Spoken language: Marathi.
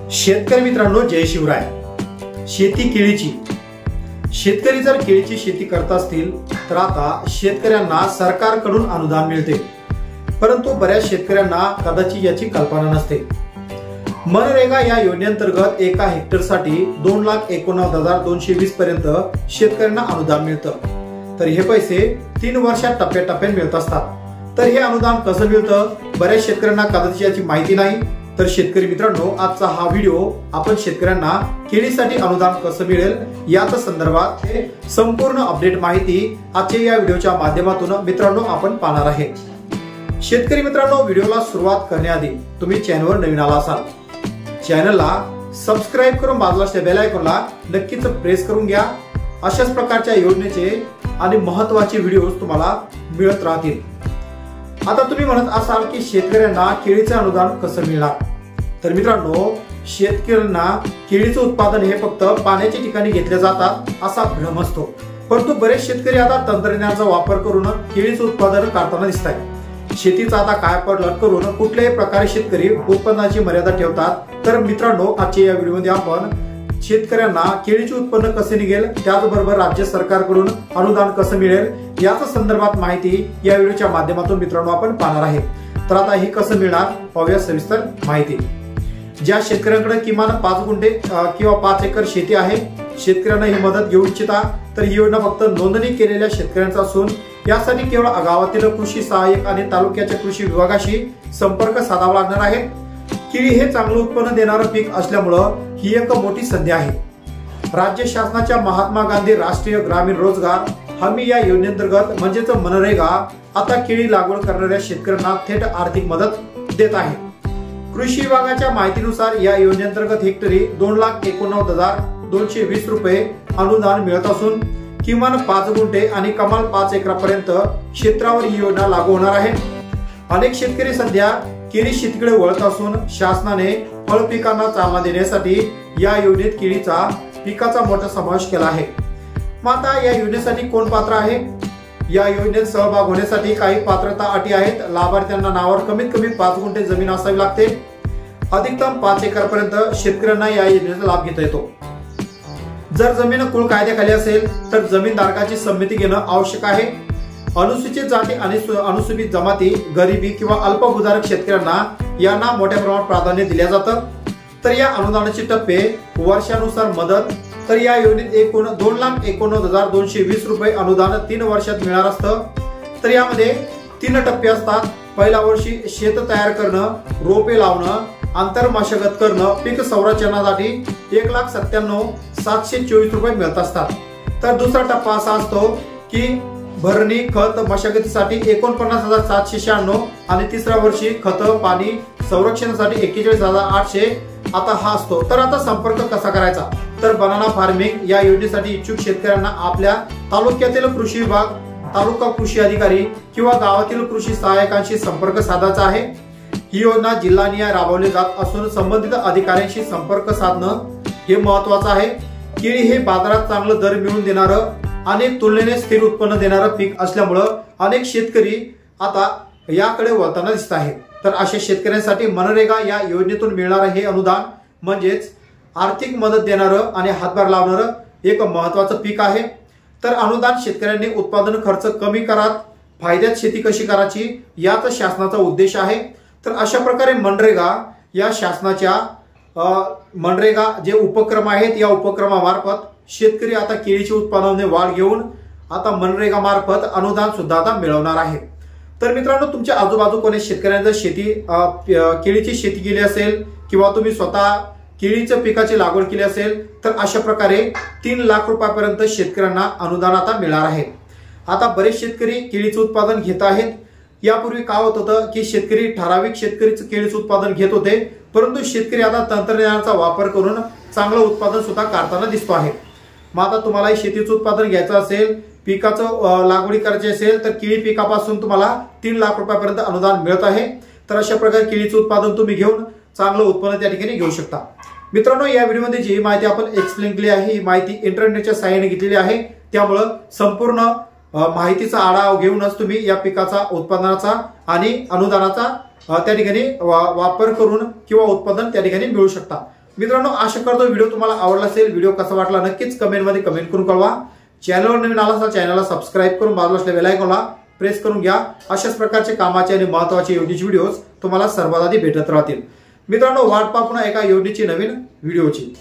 शेतकरी मित्रांनो, जय शिवराय। शेती केळीची, शेतकरी जर केळीची शेती करत असतील तर आता शेतकऱ्यांना सरकारकडून अनुदान मिळते, परंतु बऱ्याच शेतकऱ्यांना कदाचित याची कल्पना नसते। मनरेगा या योजनेअंतर्गत एका हेक्टरसाठी 2,89,220 पर्यंत शेतकऱ्यांना अनुदान मिळतं। तर हे पैसे 3 वर्षात टप्प्याटप्प्याने मिळत असतात। तर हे अनुदान कसं मिळतं, बऱ्याच शेतकऱ्यांना कदाचित याची माहिती नाही। तर शेतकरी मित्रांनो, आजचा हा व्हिडिओ आपण शेतकऱ्यांना केळीसाठी अनुदान कसं मिळेल याच संदर्भात संपूर्ण अपडेट माहिती आजच्या या व्हिडिओच्या माध्यमातून मित्रांनो आपण पाहणार आहे। शेतकरी मित्रांनो, व्हिडिओला सुरुवात करण्याआधी तुम्ही चॅनलवर नवीन आला असाल, चॅनलला सबस्क्राइब करून बाजूला असलेल्या बेल आयकॉनला नक्कीच प्रेस करून घ्या। अशाच प्रकारच्या योजनेचे आणि महत्त्वाचे व्हिडिओज तुम्हाला मिळत राहतील। आता तुम्ही म्हणत असाल की शेतकऱ्यांना केळीचे अनुदान कसं मिळणार, तर मित्रांनो, शेतकऱ्यांना केळीचं उत्पादन हे फक्त पाण्याच्या ठिकाणी घेतले जातात असा भ्रम असतो, परंतु बरेच शेतकरी आता तंत्रज्ञानाचा वापर करून केळीचं उत्पादन करताना दिसत आहे। शेतीचा आता कायापालट करून कुठल्याही प्रकारे शेतकरी उत्पन्नाची मर्यादा ठेवतात। तर मित्रांनो, आजच्या या व्हिडिओमध्ये आपण शेतकऱ्यांना केळीचे उत्पन्न कसे निघेल, त्याचबरोबर राज्य सरकारकडून अनुदान कसं मिळेल याच संदर्भात माहिती या व्हिडिओच्या माध्यमातून मित्रांनो आपण पाहणार आहे। तर आता हे कसं मिळणार पाहूया सविस्तर माहिती। ज्या शेतकऱ्यांकडे किमान 5 गुंठे किंवा 5 एकर शेती आहे, शेतकऱ्यांना ही मदत घेऊ इच्छिता तर ही योजना फक्त नोंदणी केलेल्या शेतकऱ्यांचा असून यासाठी केवळ गावातील कृषी सहाय्यक आणि तालुक्याच्या कृषी विभागाशी संपर्क साधावा लागणार आहे। केळी हे चांगलं उत्पन्न देणारं पीक असल्यामुळे ही एक मोठी संधी आहे। राज्य शासनाच्या महात्मा गांधी राष्ट्रीय ग्रामीण रोजगार हमी या योजनेअंतर्गत म्हणजेच मनरेगा आता केळी लागवड करणाऱ्या शेतकऱ्यांना थेट आर्थिक मदत देत आहे। कृषी विभागाच्या माहितीनुसार या योजनेअंतर्गत हेक्टरी 2,89,220 रुपये अनुदान मिळत असून किमान 5 गुंठे आणि कमाल 5 एकरापर्यंत क्षेत्रावर ही योजना लागू होणार आहे। अनेक शेतकरी सध्या केळी शेतीकडे वळत असून शासनाने फळ पिकांना चालना देण्यासाठी या योजनेत केळीचा पिकाचा मोठा समावेश केला आहे। मग आता या योजनेसाठी कोण पात्र आहे, या योजनेत सहभाग होण्यासाठी काही पात्रता अटी आहेत। लाभार्थ्यांना नावावर कमीत कमी 5 गुंठे जमीन असावी लागते। अधिकतम 5 एकरपर्यंत शेतकऱ्यांना या योजनेचा लाभ घेता येतो। जर जमीन कुळ कायद्याखाली असेल तर जमीनधारकाची संमती घेणं आवश्यक आहे। अनुसूचित जाती आणि अनुसूचित जमाती, गरिबी किंवा अल्पभूधारक शेतकऱ्यांना यांना मोठ्या प्रमाणात प्राधान्य दिले जातं। तर या अनुदानाचे टप्पे वर्षानुसार मदत, तर या योजनेत एकूण 2,89,220 रुपये अनुदान 3 वर्षात मिळणार असतं। तर यामध्ये 3 टप्पे असतात। पहिल्या वर्षी शेत तयार करणं, रोपे लावणं, आंतर मशागत करणं, पीक संरक्षणासाठी 1,97,724 रुपये मिळत असतात। तर दुसरा टप्पा असा असतो की भरणी, खत, मशागतीसाठी 49,796 आणि तिसऱ्या वर्षी खत, पाणी, संरक्षणासाठी 41,800 आता हा असतो। तर आता संपर्क कसा करायचा, तर बनाना फार्मिंग या योजनेसाठी इच्छुक शेतकऱ्यांना आपल्या तालुक्यातील कृषी विभाग, तालुका कृषी अधिकारी किंवा गावातील कृषी सहाय्यकांशी संपर्क साधायचा आहे। ही योजना जिल्हानिहाय राबवली जात असून संबंधित अधिकाऱ्यांशी संपर्क साधणं हे महत्वाचं आहे। केळी हे बाजारात चांगलं दर मिळवून देणारं आणि तुलनेने स्थिर उत्पन्न देणारं पीक असल्यामुळं अनेक शेतकरी आता याकडे वळताना दिसत आहे। तर अशा शेतकऱ्यांसाठी मनरेगा या योजनेतून मिळणारं हे अनुदान म्हणजेच आर्थिक मदत देणारं आणि हातभार लावणारं एक महत्वाचं पीक आहे। तर अनुदान शेतकऱ्यांनी उत्पादन खर्च कमी करत फायद्यात शेती कशी करायची याच शासनाचा उद्देश आहे। तर अशा प्रकारे मनरेगा या शासनाच्या मनरेगा जे उपक्रम आहेत या उपक्रमामार्फत शेतकरी आता केळीची उत्पादनामध्ये वाढ घेऊन आता मनरेगा मार्फत अनुदान सुद्धा आता मिळवणार आहे। तर मित्रांनो, तुमच्या आजूबाजू कोणी शेतकऱ्यांनी शेती केळीची शेती केली असेल किंवा तुम्ही स्वतः केळीच्या पिकाची लागवड केली असेल तर अशा प्रकारे 3 लाख रुपयापर्यंत शेतकऱ्यांना अनुदान आता मिळणार आहे। आता बरेच शेतकरी केळीचं उत्पादन घेत आहेत। यापूर्वी काय होत होतं की शेतकरी ठराविक शेतकरीच केळीचं उत्पादन घेत होते, परंतु शेतकरी आता तंत्रज्ञानाचा वापर करून चांगलं उत्पादन सुद्धा काढताना दिसतो आहे। मग आता तुम्हाला शेतीचं उत्पादन घ्यायचं असेल, पिकाचं लागवडी करायची असेल तर केळी पिकापासून तुम्हाला 3 लाख रुपयापर्यंत अनुदान मिळत आहे। तर अशा प्रकारे केळीचं उत्पादन तुम्ही घेऊन चांगलं उत्पन्न त्या ठिकाणी घेऊ शकता। मित्रांनो, या व्हिडिओमध्ये जी माहिती आपण एक्सप्लेन केली आहे ही माहिती इंटरनेटच्या सहाय्याने घेतलेली आहे, त्यामुळे संपूर्ण माहितीचा आढावा घेऊनच तुम्ही या पिकाचा उत्पादनाचा आणि अनुदानाचा त्या ठिकाणी वापर करून किंवा उत्पादन त्या ठिकाणी मिळू शकता। मित्रांनो, आशा करतो व्हिडिओ तुम्हाला आवडला असेल। व्हिडिओ कसा वाटला नक्कीच कमेंटमध्ये कमेंट करून कळवा। चॅनलवर नवीन आला असाल चॅनलला सबस्क्राईब करून बाजूला असलेल्या बेल आयकॉनला प्रेस करून घ्या। अशाच प्रकारचे कामाचे आणि महत्त्वाचे योजनेचे व्हिडिओज तुम्हाला सर्वात आधी भेटत राहतील। मित्रांनो, वाट पाहू पुन्हा एका योजनेची नवीन व्हिडिओची।